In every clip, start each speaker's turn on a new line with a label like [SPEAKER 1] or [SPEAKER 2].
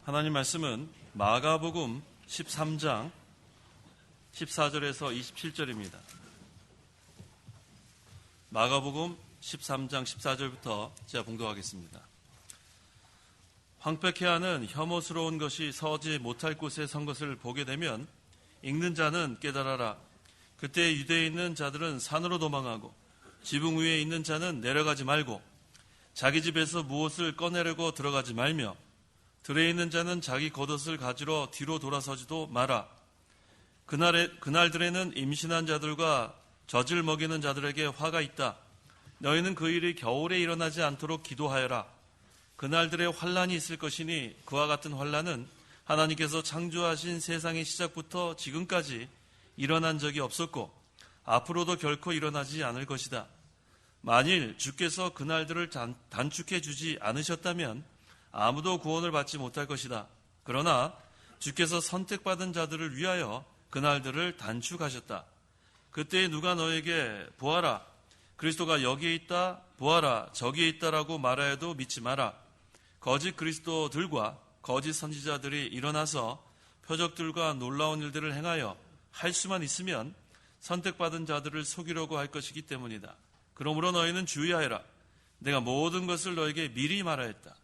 [SPEAKER 1] 하나님 말씀은 마가복음 13장 14절에서 27절입니다. 마가복음 13장 14절부터 제가 봉독하겠습니다. 황폐케하는 혐오스러운 것이 서지 못할 곳에 선 것을 보게 되면 읽는 자는 깨달아라. 그때 유대에 있는 자들은 산으로 도망하고 지붕 위에 있는 자는 내려가지 말고 자기 집에서 무엇을 꺼내려고 들어가지 말며 들에 있는 자는 자기 겉옷을 가지러 뒤로 돌아서지도 마라. 그날들에는 임신한 자들과 젖을 먹이는 자들에게 화가 있다. 너희는 그 일이 겨울에 일어나지 않도록 기도하여라. 그날들의 환란이 있을 것이니 그와 같은 환란은 하나님께서 창조하신 세상의 시작부터 지금까지 일어난 적이 없었고 앞으로도 결코 일어나지 않을 것이다. 만일 주께서 그날들을 단축해 주지 않으셨다면 아무도 구원을 받지 못할 것이다. 그러나 주께서 선택받은 자들을 위하여 그날들을 단축하셨다. 그때 누가 너에게 보아라, 그리스도가 여기에 있다, 보아라, 저기에 있다라고 말하여도 믿지 마라. 거짓 그리스도들과 거짓 선지자들이 일어나서 표적들과 놀라운 일들을 행하여 할 수만 있으면 선택받은 자들을 속이려고 할 것이기 때문이다. 그러므로 너희는 주의하여라. 내가 모든 것을 너에게 미리 말하였다.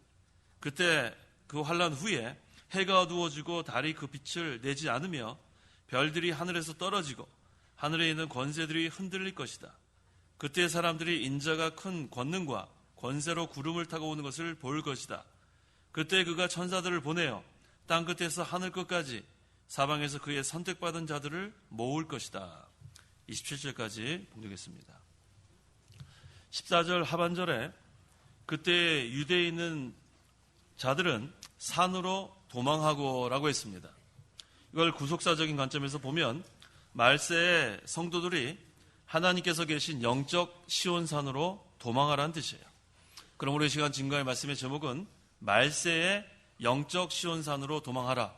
[SPEAKER 1] 그때 그 환란 후에 해가 어두워지고 달이 그 빛을 내지 않으며 별들이 하늘에서 떨어지고 하늘에 있는 권세들이 흔들릴 것이다. 그때 사람들이 인자가 큰 권능과 권세로 구름을 타고 오는 것을 볼 것이다. 그때 그가 천사들을 보내어 땅 끝에서 하늘 끝까지 사방에서 그의 선택받은 자들을 모을 것이다. 27절까지 봉독했습니다. 14절 하반절에 그때 유대에 있는 자들은 산으로 도망하고 라고 했습니다. 이걸 구속사적인 관점에서 보면 말세의 성도들이 하나님께서 계신 영적 시온산으로 도망하라는 뜻이에요. 그러므로 이 시간 증거의 말씀의 제목은 말세의 영적 시온산으로 도망하라.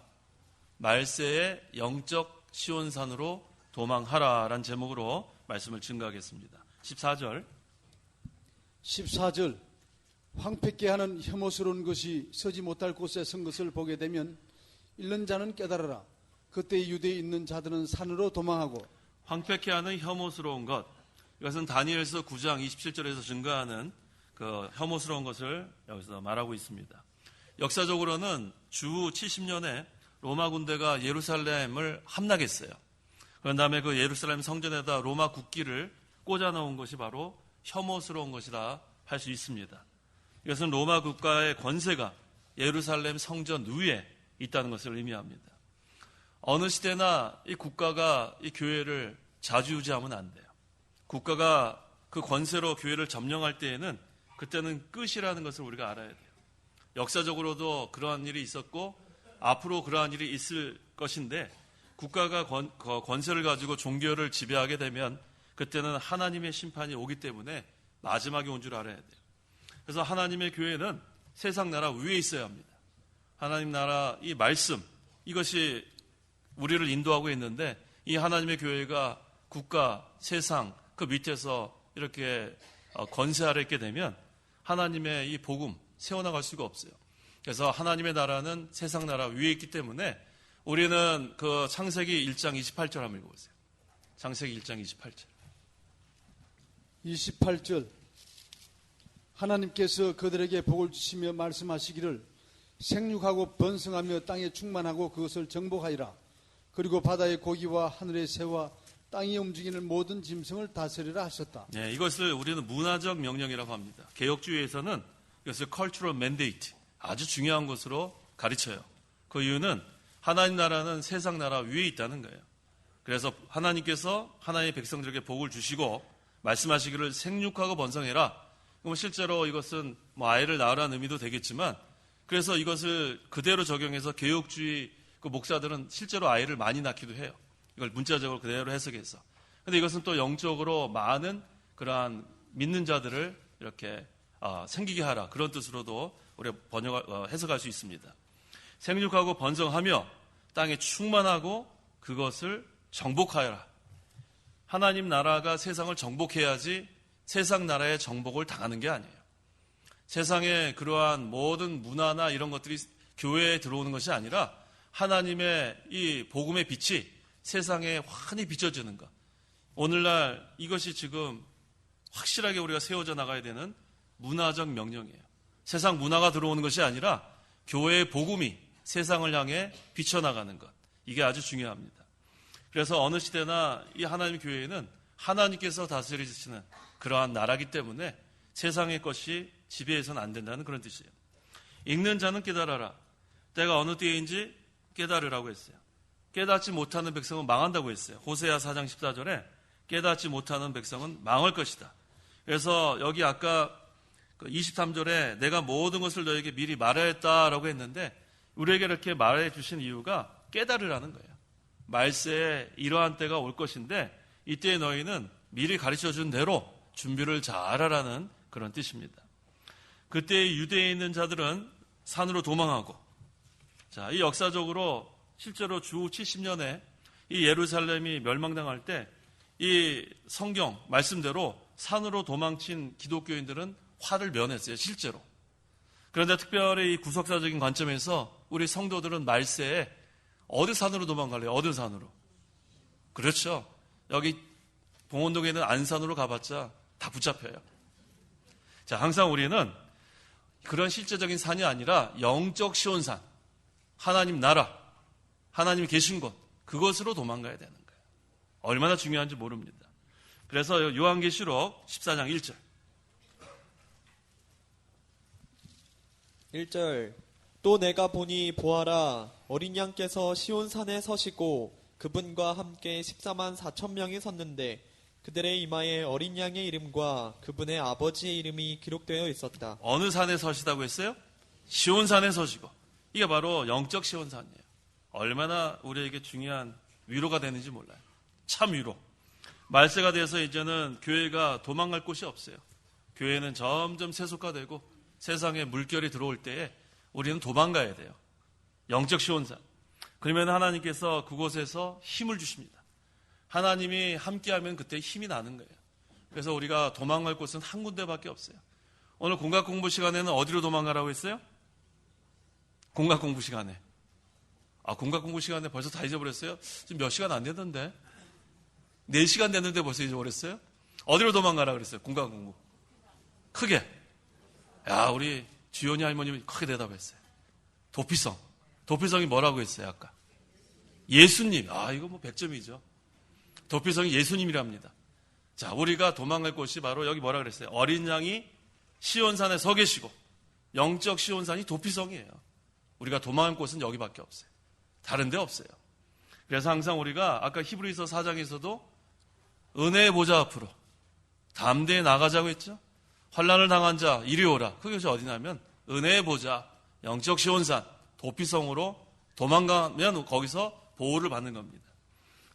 [SPEAKER 1] 말세의 영적 시온산으로 도망하라 라는 제목으로 말씀을 증거하겠습니다. 14절
[SPEAKER 2] 황폐케 하는 혐오스러운 것이 서지 못할 곳에 선 것을 보게 되면 읽는 자는 깨달아라. 그때 유대에 있는 자들은 산으로 도망하고.
[SPEAKER 1] 황폐케 하는 혐오스러운 것, 이것은 다니엘서 9장 27절에서 증거하는 그 혐오스러운 것을 여기서 말하고 있습니다. 역사적으로는 주 70년에 로마 군대가 예루살렘을 함락했어요. 그런 다음에 그 예루살렘 성전에다 로마 국기를 꽂아 넣은 것이 바로 혐오스러운 것이라 할 수 있습니다. 이것은 로마 국가의 권세가 예루살렘 성전 위에 있다는 것을 의미합니다. 어느 시대나 이 국가가 이 교회를 좌지우지하면 안 돼요. 국가가 그 권세로 교회를 점령할 때에는 그때는 끝이라는 것을 우리가 알아야 돼요. 역사적으로도 그러한 일이 있었고 앞으로 그러한 일이 있을 것인데 국가가 권세를 가지고 종교를 지배하게 되면 그때는 하나님의 심판이 오기 때문에 마지막에 온 줄 알아야 돼요. 그래서 하나님의 교회는 세상 나라 위에 있어야 합니다. 하나님 나라 이 말씀, 이것이 우리를 인도하고 있는데 이 하나님의 교회가 국가, 세상 그 밑에서 이렇게 권세 아래 있게 되면 하나님의 이 복음 세워나갈 수가 없어요. 그래서 하나님의 나라는 세상 나라 위에 있기 때문에 우리는 그 창세기 1장 28절 한번 읽어보세요. 창세기 1장 28절.
[SPEAKER 2] 28절 하나님께서 그들에게 복을 주시며 말씀하시기를 생육하고 번성하며 땅에 충만하고 그것을 정복하리라. 그리고 바다의 고기와 하늘의 새와 땅에 움직이는 모든 짐승을 다스리라 하셨다.
[SPEAKER 1] 네, 이것을 우리는 문화적 명령이라고 합니다. 개혁주의에서는 이것을 cultural mandate, 아주 중요한 것으로 가르쳐요. 그 이유는 하나님 나라는 세상 나라 위에 있다는 거예요. 그래서 하나님께서 하나님의 백성들에게 복을 주시고 말씀하시기를 생육하고 번성해라. 그럼 실제로 이것은 아이를 낳으라는 의미도 되겠지만 그래서 이것을 그대로 적용해서 개혁주의 그 목사들은 실제로 아이를 많이 낳기도 해요. 이걸 문자적으로 그대로 해석해서. 그런데 이것은 또 영적으로 많은 그러한 믿는 자들을 이렇게 생기게 하라. 그런 뜻으로도 우리가 해석할 수 있습니다. 생육하고 번성하며 땅에 충만하고 그것을 정복하여라. 하나님 나라가 세상을 정복해야지 세상 나라의 정복을 당하는 게 아니에요. 세상에 그러한 모든 문화나 이런 것들이 교회에 들어오는 것이 아니라 하나님의 이 복음의 빛이 세상에 환히 비춰지는 것. 오늘날 이것이 지금 확실하게 우리가 세워져 나가야 되는 문화적 명령이에요. 세상 문화가 들어오는 것이 아니라 교회의 복음이 세상을 향해 비춰나가는 것. 이게 아주 중요합니다. 그래서 어느 시대나 이 하나님의 교회는 하나님께서 다스리시는 그러한 나라이기 때문에 세상의 것이 지배해서는 안 된다는 그런 뜻이에요. 읽는 자는 깨달아라. 때가 어느 때인지 깨달으라고 했어요. 깨닫지 못하는 백성은 망한다고 했어요. 호세아 4장 14절에 깨닫지 못하는 백성은 망할 것이다. 그래서 여기 아까 23절에 내가 모든 것을 너에게 미리 말해야 했다라고 했는데 우리에게 이렇게 말해 주신 이유가 깨달으라는 거예요. 말세에 이러한 때가 올 것인데 이때에 너희는 미리 가르쳐준 대로 준비를 잘하라는 그런 뜻입니다. 그때 유대에 있는 자들은 산으로 도망하고, 자, 이 역사적으로 실제로 주 70년에 이 예루살렘이 멸망당할 때 이 성경 말씀대로 산으로 도망친 기독교인들은 화를 면했어요, 실제로. 그런데 특별히 이 구속사적인 관점에서 우리 성도들은 말세에 어디 산으로 도망갈래요? 어느 산으로? 그렇죠. 여기 봉원동에 있는 안산으로 가봤자 다 붙잡혀요. 자, 항상 우리는 그런 실제적인 산이 아니라 영적 시온산, 하나님 나라, 하나님이 계신 곳, 그것으로 도망가야 되는 거예요. 얼마나 중요한지 모릅니다. 그래서 요한계시록 14장 1절.
[SPEAKER 3] 1절 또 내가 보니 보아라 어린 양께서 시온산에 서시고 그분과 함께 14만 4천 명이 섰는데 그들의 이마에 어린 양의 이름과 그분의 아버지의 이름이 기록되어 있었다.
[SPEAKER 1] 어느 산에 서시다고 했어요? 시온산에 서시고. 이게 바로 영적 시온산이에요. 얼마나 우리에게 중요한 위로가 되는지 몰라요. 참 위로. 말세가 돼서 이제는 교회가 도망갈 곳이 없어요. 교회는 점점 세속화되고 세상에 물결이 들어올 때에 우리는 도망가야 돼요. 영적 시온산. 그러면 하나님께서 그곳에서 힘을 주십니다. 하나님이 함께하면 그때 힘이 나는 거예요. 그래서 우리가 도망갈 곳은 한 군데밖에 없어요. 오늘 공각 공부 시간에는 어디로 도망가라고 했어요? 공각 공부 시간에. 공각 공부 시간에 벌써 다 잊어버렸어요? 지금 몇 시간 안 됐는데? 4시간 됐는데 벌써 잊어버렸어요? 어디로 도망가라 그랬어요? 공각 공부. 크게. 야, 우리 주연이 할머님이 크게 대답했어요. 도피성. 도피성이 뭐라고 했어요, 아까? 예수님. 이거 뭐 100점이죠. 도피성이 예수님이랍니다. 자, 우리가 도망갈 곳이 바로 여기 뭐라 그랬어요? 어린 양이 시온산에 서 계시고, 영적 시온산이 도피성이에요. 우리가 도망갈 곳은 여기밖에 없어요. 다른 데 없어요. 그래서 항상 우리가 아까 히브리서 4장에서도 은혜의 보좌 앞으로 담대히 나가자고 했죠. 환난을 당한 자 이리 오라. 그것이 어디냐면 은혜의 보좌, 영적 시온산, 도피성으로 도망가면 거기서 보호를 받는 겁니다.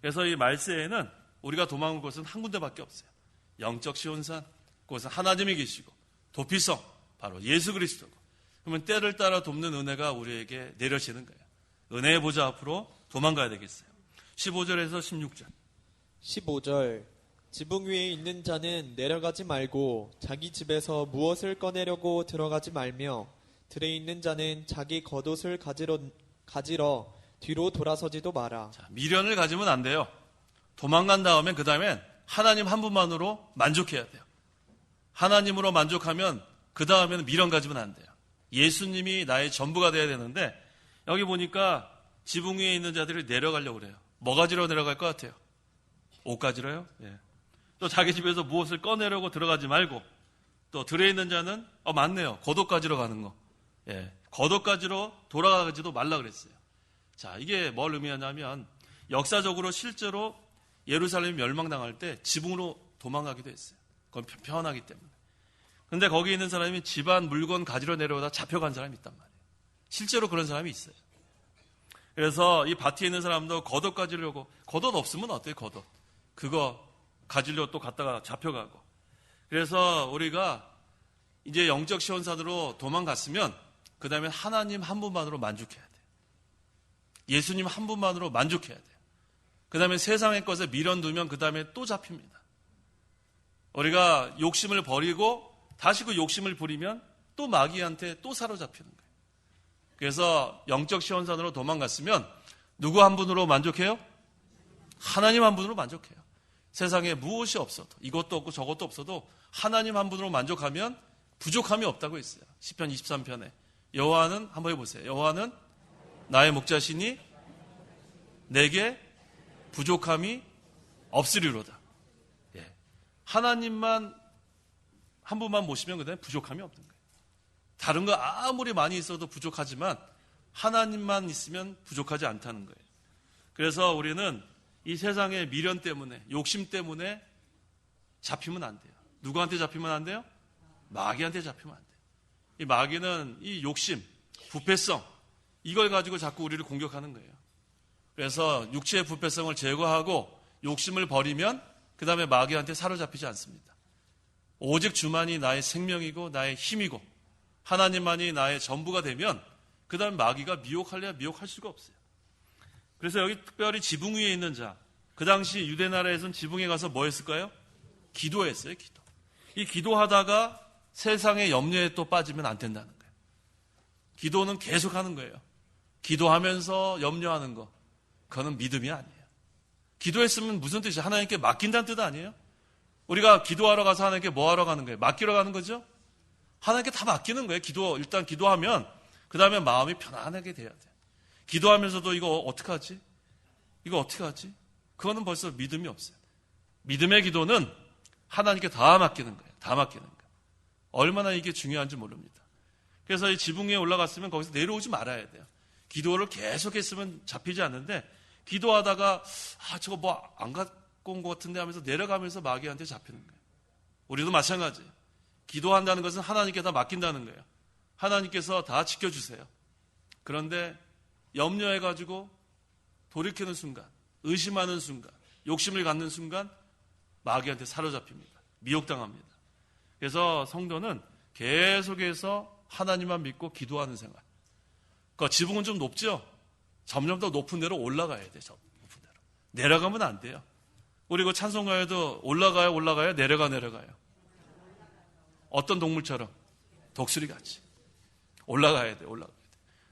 [SPEAKER 1] 그래서 이 말세에는 우리가 도망갈 곳은 한 군데밖에 없어요. 영적 시온산, 그것은 하나님이 계시고 도피성, 바로 예수 그리스도고. 그러면 때를 따라 돕는 은혜가 우리에게 내려지는 거예요. 은혜의 보좌 앞으로 도망가야 되겠어요. 15절에서 16절.
[SPEAKER 3] 15절 지붕 위에 있는 자는 내려가지 말고 자기 집에서 무엇을 꺼내려고 들어가지 말며 들에 있는 자는 자기 겉옷을 가지러 뒤로 돌아서지도 마라.
[SPEAKER 1] 자, 미련을 가지면 안 돼요. 도망간 다음엔 그 다음엔 하나님 한 분만으로 만족해야 돼요. 하나님으로 만족하면 그 다음에는 미련 가지면 안 돼요. 예수님이 나의 전부가 돼야 되는데 여기 보니까 지붕 위에 있는 자들이 내려가려고 그래요. 뭐 가지러 내려갈 것 같아요? 옷 가지러요? 예. 또 자기 집에서 무엇을 꺼내려고 들어가지 말고 또 들에 있는 자는 맞네요. 겉옷 가지러 가는 거. 예. 겉옷 가지러 돌아가지도 말라 그랬어요. 자, 이게 뭘 의미하냐면 역사적으로 실제로 예루살렘이 멸망당할 때 지붕으로 도망가기도 했어요. 그건 편하기 때문에. 근데 거기 있는 사람이 집안 물건 가지러 내려오다 잡혀간 사람이 있단 말이에요. 실제로 그런 사람이 있어요. 그래서 이 밭에 있는 사람도 겉옷 가지려고, 겉옷 없으면 어때요, 겉옷? 그거 가지려고 또 갔다가 잡혀가고. 그래서 우리가 이제 영적 시온산으로 도망갔으면 그 다음에 하나님 한 분만으로 만족해야 돼요. 예수님 한 분만으로 만족해야 돼요. 그 다음에 세상의 것에 미련 두면 그 다음에 또 잡힙니다. 우리가 욕심을 버리고 다시 그 욕심을 부리면 또 마귀한테 또 사로잡히는 거예요. 그래서 영적 시온산으로 도망갔으면 누구 한 분으로 만족해요? 하나님 한 분으로 만족해요. 세상에 무엇이 없어도, 이것도 없고 저것도 없어도 하나님 한 분으로 만족하면 부족함이 없다고 했어요. 시편 23편에 여호와는, 한번 해보세요. 여호와는 나의 목자시니 내게 부족함이 없으리로다. 예. 하나님만 한 분만 모시면 그다음에 부족함이 없는 거예요. 다른 거 아무리 많이 있어도 부족하지만 하나님만 있으면 부족하지 않다는 거예요. 그래서 우리는 이 세상의 미련 때문에, 욕심 때문에 잡히면 안 돼요. 누구한테 잡히면 안 돼요? 마귀한테 잡히면 안 돼요. 이 마귀는 이 욕심, 부패성, 이걸 가지고 자꾸 우리를 공격하는 거예요. 그래서 육체의 부패성을 제거하고 욕심을 버리면 그 다음에 마귀한테 사로잡히지 않습니다. 오직 주만이 나의 생명이고 나의 힘이고 하나님만이 나의 전부가 되면 그 다음에 마귀가 미혹할래야 미혹할 수가 없어요. 그래서 여기 특별히 지붕 위에 있는 자, 그 당시 유대 나라에서는 지붕에 가서 뭐 했을까요? 기도했어요. 기도. 이 기도하다가 세상의 염려에 또 빠지면 안 된다는 거예요. 기도는 계속 하는 거예요. 기도하면서 염려하는 거, 그거는 믿음이 아니에요. 기도했으면 무슨 뜻이에요? 하나님께 맡긴다는 뜻 아니에요? 우리가 기도하러 가서 하나님께 뭐 하러 가는 거예요? 맡기러 가는 거죠? 하나님께 다 맡기는 거예요. 일단 기도하면 그 다음에 마음이 편안하게 돼야 돼요. 기도하면서도 이거 어떻게 하지? 이거 어떻게 하지? 그거는 벌써 믿음이 없어요. 믿음의 기도는 하나님께 다 맡기는 거예요. 다 맡기는 거예요. 얼마나 이게 중요한지 모릅니다. 그래서 이 지붕 위에 올라갔으면 거기서 내려오지 말아야 돼요. 기도를 계속했으면 잡히지 않는데 기도하다가 저거 뭐 안 갖고 온 것 같은데 하면서 내려가면서 마귀한테 잡히는 거예요. 우리도 마찬가지예요. 기도한다는 것은 하나님께 다 맡긴다는 거예요. 하나님께서 다 지켜주세요. 그런데 염려해가지고 돌이키는 순간, 의심하는 순간, 욕심을 갖는 순간 마귀한테 사로잡힙니다. 미혹당합니다. 그래서 성도는 계속해서 하나님만 믿고 기도하는 생활. 그러니까 지붕은 좀 높죠? 점점 더 높은 데로 올라가야 돼요. 높은 데로. 내려가면 안 돼요. 우리 그 찬송가에도 올라가요, 내려가요. 어떤 동물처럼? 독수리 같이. 올라가야 돼요.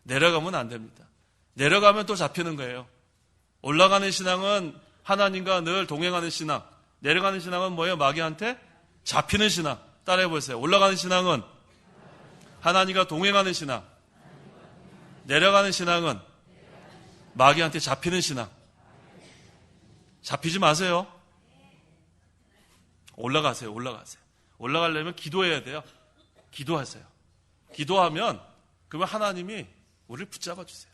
[SPEAKER 1] 내려가면 안 됩니다. 내려가면 또 잡히는 거예요. 올라가는 신앙은 하나님과 늘 동행하는 신앙. 내려가는 신앙은 뭐예요? 마귀한테 잡히는 신앙. 따라해 보세요. 올라가는 신앙은 하나님과 동행하는 신앙. 내려가는 신앙은 마귀한테 잡히는 신앙. 잡히지 마세요. 올라가세요. 올라가려면 기도해야 돼요. 기도하세요. 기도하면 그러면 하나님이 우리를 붙잡아 주세요.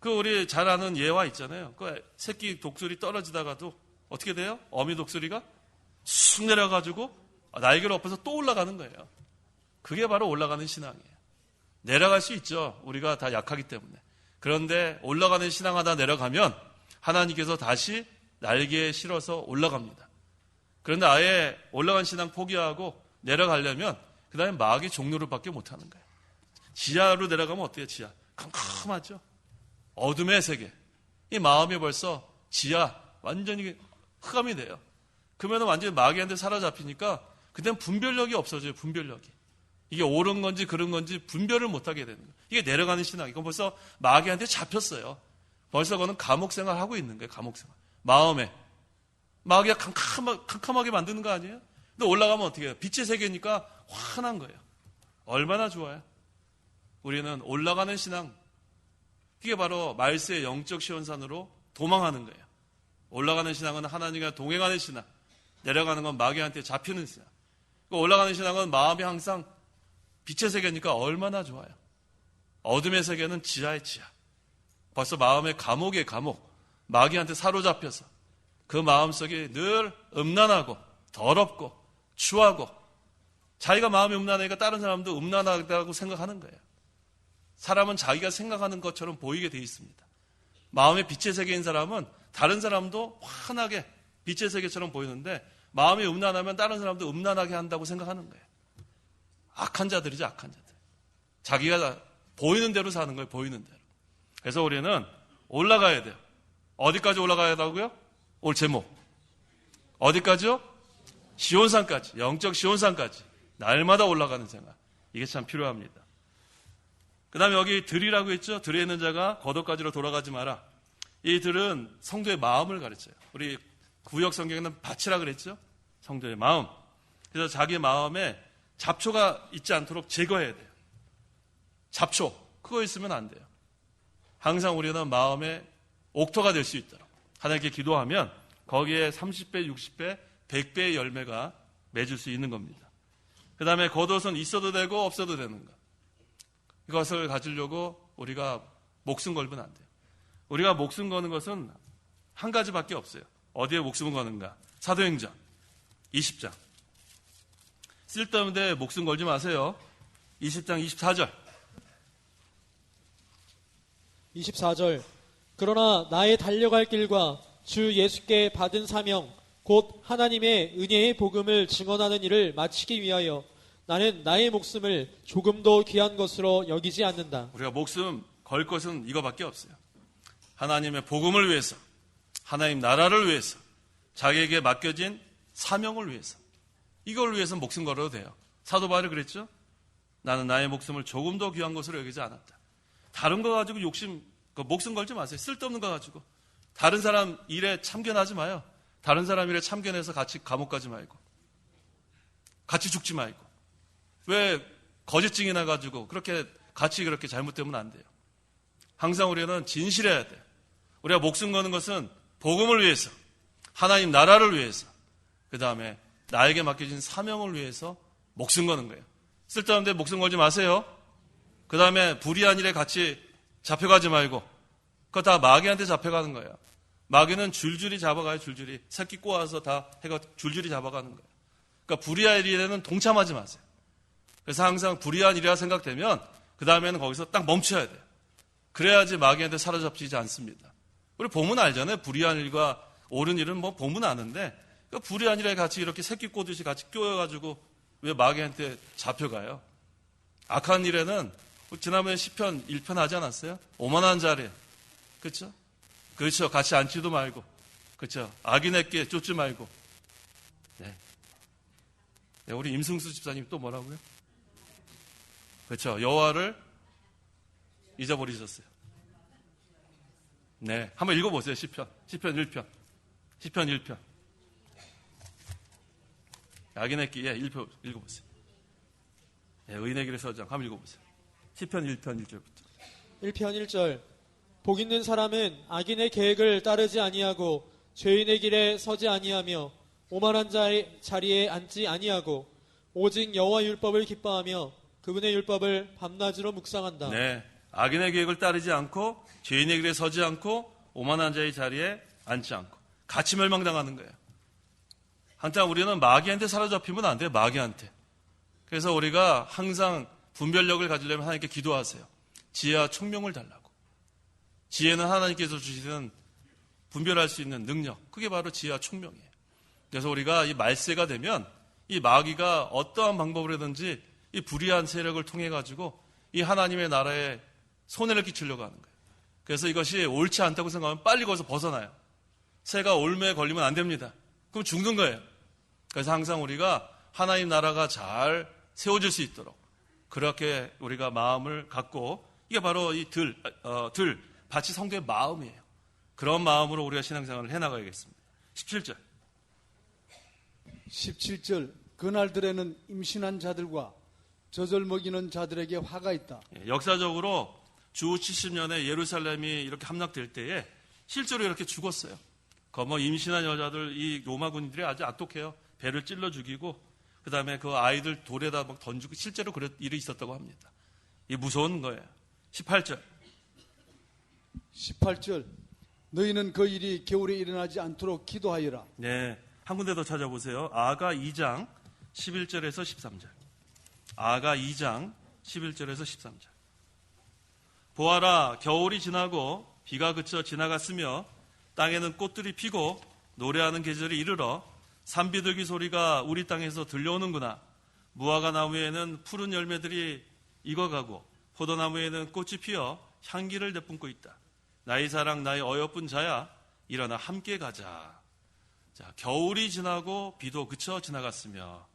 [SPEAKER 1] 우리 잘 아는 예화 있잖아요. 새끼 독수리 떨어지다가도 어떻게 돼요? 어미 독수리가 쑥 내려가지고 날개를 엎어서 또 올라가는 거예요. 그게 바로 올라가는 신앙이에요. 내려갈 수 있죠. 우리가 다 약하기 때문에. 그런데 올라가는 신앙하다 내려가면 하나님께서 다시 날개에 실어서 올라갑니다. 그런데 아예 올라간 신앙 포기하고 내려가려면 그 다음에 마귀 종로를 밖에 못하는 거예요. 지하로 내려가면 어때요? 지하. 캄캄하죠. 어둠의 세계. 이 마음이 벌써 지하 완전히 흑암이 돼요. 그러면 완전히 마귀한테 사로잡히니까 그때는 분별력이 없어져요. 분별력이. 이게 옳은 건지 그른 건지 분별을 못하게 되는 거예요. 이게 내려가는 신앙. 이건 벌써 마귀한테 잡혔어요. 벌써 그거는 감옥 생활하고 있는 거예요. 감옥 생활. 마음에. 마귀가 캄캄하게 만드는 거 아니에요? 근데 올라가면 어떻게 해요? 빛의 세계니까 환한 거예요. 얼마나 좋아요. 우리는 올라가는 신앙. 이게 바로 말세의 영적 시온산으로 도망하는 거예요. 올라가는 신앙은 하나님과 동행하는 신앙. 내려가는 건 마귀한테 잡히는 신앙. 올라가는 신앙은 마음이 항상 빛의 세계니까 얼마나 좋아요. 어둠의 세계는 지하의 지하. 벌써 마음의 감옥의 감옥. 마귀한테 사로잡혀서 그 마음속이 늘 음란하고 더럽고 추하고 자기가 마음이 음란하니까 다른 사람도 음란하다고 생각하는 거예요. 사람은 자기가 생각하는 것처럼 보이게 돼 있습니다. 마음의 빛의 세계인 사람은 다른 사람도 환하게 빛의 세계처럼 보이는데 마음이 음란하면 다른 사람도 음란하게 한다고 생각하는 거예요. 악한 자들이죠. 악한 자들. 자기가 보이는 대로 사는 거예요. 보이는 대로. 그래서 우리는 올라가야 돼요. 어디까지 올라가야 한다고요? 오늘 제목. 어디까지요? 시온산까지. 영적 시온산까지. 날마다 올라가는 생활. 이게 참 필요합니다. 그 다음에 여기 들이라고 했죠. 들에 있는 자가 겉옷가지로 돌아가지 마라. 이 들은 성도의 마음을 가르쳐요. 우리 구역 성경에는 밭이라 그랬죠. 성도의 마음. 그래서 자기 마음에 잡초가 있지 않도록 제거해야 돼요. 잡초, 그거 있으면 안 돼요. 항상 우리는 마음에 옥토가 될 수 있도록 하나님께 기도하면 거기에 30배, 60배, 100배의 열매가 맺을 수 있는 겁니다. 그 다음에 겉옷은 있어도 되고 없어도 되는 것. 이것을 가지려고 우리가 목숨 걸면 안 돼요. 우리가 목숨 거는 것은 한 가지밖에 없어요. 어디에 목숨을 거는가? 사도행전 20장. 쓸데없는 데 목숨 걸지 마세요. 20장 24절.
[SPEAKER 4] 24절. 그러나 나의 달려갈 길과 주 예수께 받은 사명 곧 하나님의 은혜의 복음을 증언하는 일을 마치기 위하여 나는 나의 목숨을 조금도 귀한 것으로 여기지 않는다.
[SPEAKER 1] 우리가 목숨 걸 것은 이거밖에 없어요. 하나님의 복음을 위해서, 하나님 나라를 위해서, 자기에게 맡겨진 사명을 위해서, 이걸 위해서 목숨 걸어도 돼요. 사도 바울이 그랬죠. 나는 나의 목숨을 조금도 귀한 것으로 여기지 않았다. 다른 거 가지고 목숨 걸지 마세요. 쓸데없는 거 가지고. 다른 사람 일에 참견하지 마요. 다른 사람 일에 참견해서 같이 감옥 가지 말고, 같이 죽지 말고. 왜 거짓 증인해 가지고 그렇게 잘못되면 안 돼요. 항상 우리는 진실해야 돼요. 우리가 목숨 거는 것은 복음을 위해서, 하나님 나라를 위해서, 그 다음에 나에게 맡겨진 사명을 위해서 목숨 거는 거예요. 쓸데없는 데 목숨 걸지 마세요. 그 다음에 불의한 일에 같이 잡혀가지 말고, 그거 다 마귀한테 잡혀가는 거예요. 마귀는 줄줄이 잡아가요. 줄줄이 새끼 꼬아서 다 해가 줄줄이 잡아가는 거예요. 그러니까 불의한 일에는 동참하지 마세요. 그래서 항상 불의한 일이라 생각되면 그 다음에는 거기서 딱 멈춰야 돼요. 그래야지 마귀한테 사로잡히지 않습니다. 우리 보면 알잖아요. 불의한 일과 옳은 일은 뭐 보면 아는데, 그러니까 불의한 일에 같이 이렇게 새끼 꼬듯이 같이 껴가지고 왜 마귀한테 잡혀가요? 악한 일에는 지난번에 시편 1편 하지 않았어요? 오만한 자리, 그렇죠? 그렇죠. 같이 앉지도 말고, 그렇죠. 악인에게 쫓지 말고. 네. 네, 우리 임승수 집사님 또 뭐라고요? 그렇죠. 여호와를 잊어버리셨어요. 네, 한번 읽어보세요. 시편 1편. 시편 1편. 악인의 길에 1편 읽어보세요. 네, 의인의 길에 서장 한번 읽어보세요. 시편 1편 1절부터.
[SPEAKER 4] 1편 1절. 복 있는 사람은 악인의 계획을 따르지 아니하고 죄인의 길에 서지 아니하며 오만한 자의 자리에 앉지 아니하고 오직 여호와 율법을 기뻐하며 그분의 율법을 밤낮으로 묵상한다.
[SPEAKER 1] 네, 악인의 계획을 따르지 않고 죄인의 길에 서지 않고 오만한 자의 자리에 앉지 않고 같이 멸망당하는 거예요. 한참 우리는 마귀한테 사로잡히면 안 돼요. 마귀한테. 그래서 우리가 항상 분별력을 가지려면 하나님께 기도하세요. 지혜와 총명을 달라고. 지혜는 하나님께서 주시는 분별할 수 있는 능력. 그게 바로 지혜와 총명이에요. 그래서 우리가 이 말세가 되면 이 마귀가 어떠한 방법으로든지 이 불의한 세력을 통해 가지고 이 하나님의 나라에 손해를 끼치려고 하는 거예요. 그래서 이것이 옳지 않다고 생각하면 빨리 거기서 벗어나요. 새가 올매에 걸리면 안 됩니다. 그럼 죽는 거예요. 그래서 항상 우리가 하나님 나라가 잘 세워질 수 있도록 그렇게 우리가 마음을 갖고, 이게 바로 이 밭이 성도의 마음이에요. 그런 마음으로 우리가 신앙생활을 해나가야겠습니다. 17절.
[SPEAKER 2] 17절. 그날들에는 임신한 자들과 젖을 먹이는 자들에게 화가 있다.
[SPEAKER 1] 역사적으로 주 70년에 예루살렘이 이렇게 함락될 때에 실제로 이렇게 죽었어요. 뭐 임신한 여자들, 이 로마 군인들이 아주 악독해요. 배를 찔러 죽이고, 그 다음에 그 아이들 돌에다 막 던지고, 실제로 그런 일이 있었다고 합니다. 이 무서운 거예요. 18절.
[SPEAKER 2] 18절. 너희는 그 일이 겨울에 일어나지 않도록 기도하여라.
[SPEAKER 1] 네, 한 군데 더 찾아보세요. 아가 2장 11절에서 13절. 아가 2장 11절에서 13절. 보아라, 겨울이 지나고 비가 그쳐 지나갔으며 땅에는 꽃들이 피고 노래하는 계절이 이르러 산비둘기 소리가 우리 땅에서 들려오는구나. 무화과 나무에는 푸른 열매들이 익어가고 포도나무에는 꽃이 피어 향기를 내뿜고 있다. 나의 사랑, 나의 어여쁜 자야, 일어나 함께 가자. 자, 겨울이 지나고 비도 그쳐 지나갔으며,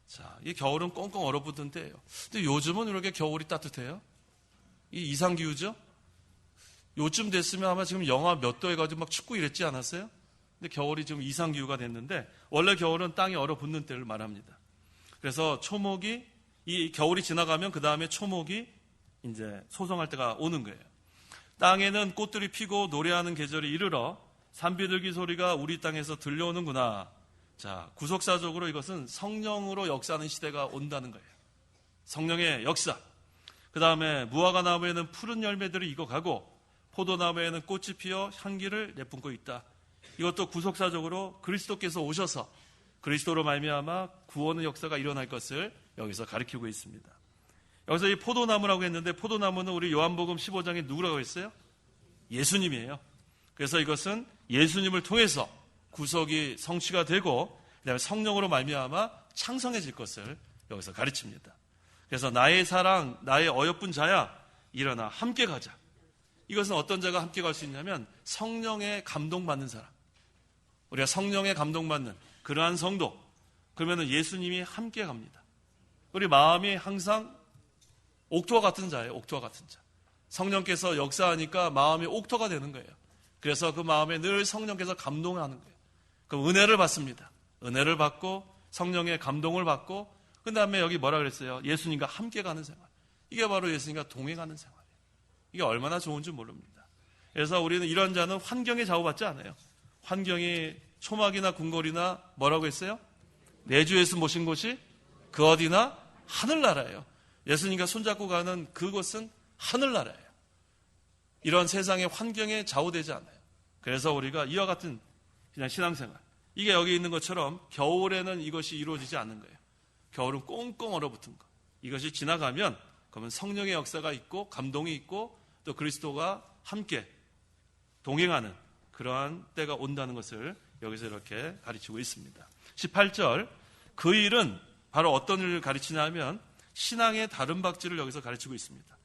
[SPEAKER 1] 자, 이 겨울은 꽁꽁 얼어붙은 때예요. 근데 요즘은 이렇게 겨울이 따뜻해요? 이 이상기후죠? 요쯤 됐으면 아마 지금 영하 몇 도 해가지고 막 춥고 이랬지 않았어요? 근데 겨울이 지금 이상기후가 됐는데 원래 겨울은 땅이 얼어붙는 때를 말합니다. 그래서 초목이 이 겨울이 지나가면 그 다음에 초목이 이제 소성할 때가 오는 거예요. 땅에는 꽃들이 피고 노래하는 계절이 이르러 산비둘기 소리가 우리 땅에서 들려오는구나. 자, 구속사적으로 이것은 성령으로 역사하는 시대가 온다는 거예요. 성령의 역사. 그 다음에 무화과 나무에는 푸른 열매들이 익어가고 포도나무에는 꽃이 피어 향기를 내뿜고 있다. 이것도 구속사적으로 그리스도께서 오셔서 그리스도로 말미암아 구원의 역사가 일어날 것을 여기서 가리키고 있습니다. 여기서 이 포도나무라고 했는데 포도나무는 우리 요한복음 15장에 누구라고 했어요? 예수님이에요. 그래서 이것은 예수님을 통해서 구속이 성취가 되고 그다음에 성령으로 말미암아 창성해질 것을 여기서 가르칩니다. 그래서 나의 사랑, 나의 어여쁜 자야 일어나 함께 가자. 이것은 어떤 자가 함께 갈 수 있냐면 성령의 감동받는 사람. 우리가 성령의 감동받는 그러한 성도. 그러면 예수님이 함께 갑니다. 우리 마음이 항상 옥토와 같은 자예요. 옥토와 같은 자. 성령께서 역사하니까 마음이 옥토가 되는 거예요. 그래서 그 마음에 늘 성령께서 감동하는 거예요. 그럼 은혜를 받습니다. 은혜를 받고 성령의 감동을 받고 그 다음에 여기 뭐라 그랬어요? 예수님과 함께 가는 생활. 이게 바로 예수님과 동행하는 생활이에요. 이게 얼마나 좋은지 모릅니다. 그래서 우리는 이런 자는 환경에 좌우받지 않아요. 환경이 초막이나 궁궐이나 뭐라고 했어요? 내 주 예수 모신 곳이 그 어디나 하늘나라예요. 예수님과 손잡고 가는 그곳은 하늘나라예요. 이런 세상의 환경에 좌우되지 않아요. 그래서 우리가 이와 같은 그냥 신앙생활. 이게 여기 있는 것처럼 겨울에는 이것이 이루어지지 않는 거예요. 겨울은 꽁꽁 얼어붙은 거. 이것이 지나가면 그러면 성령의 역사가 있고 감동이 있고 또 그리스도가 함께 동행하는 그러한 때가 온다는 것을 여기서 이렇게 가르치고 있습니다. 18절 그 일은 바로 어떤 일을 가르치냐면 신앙의 다른 박질을 여기서 가르치고 있습니다.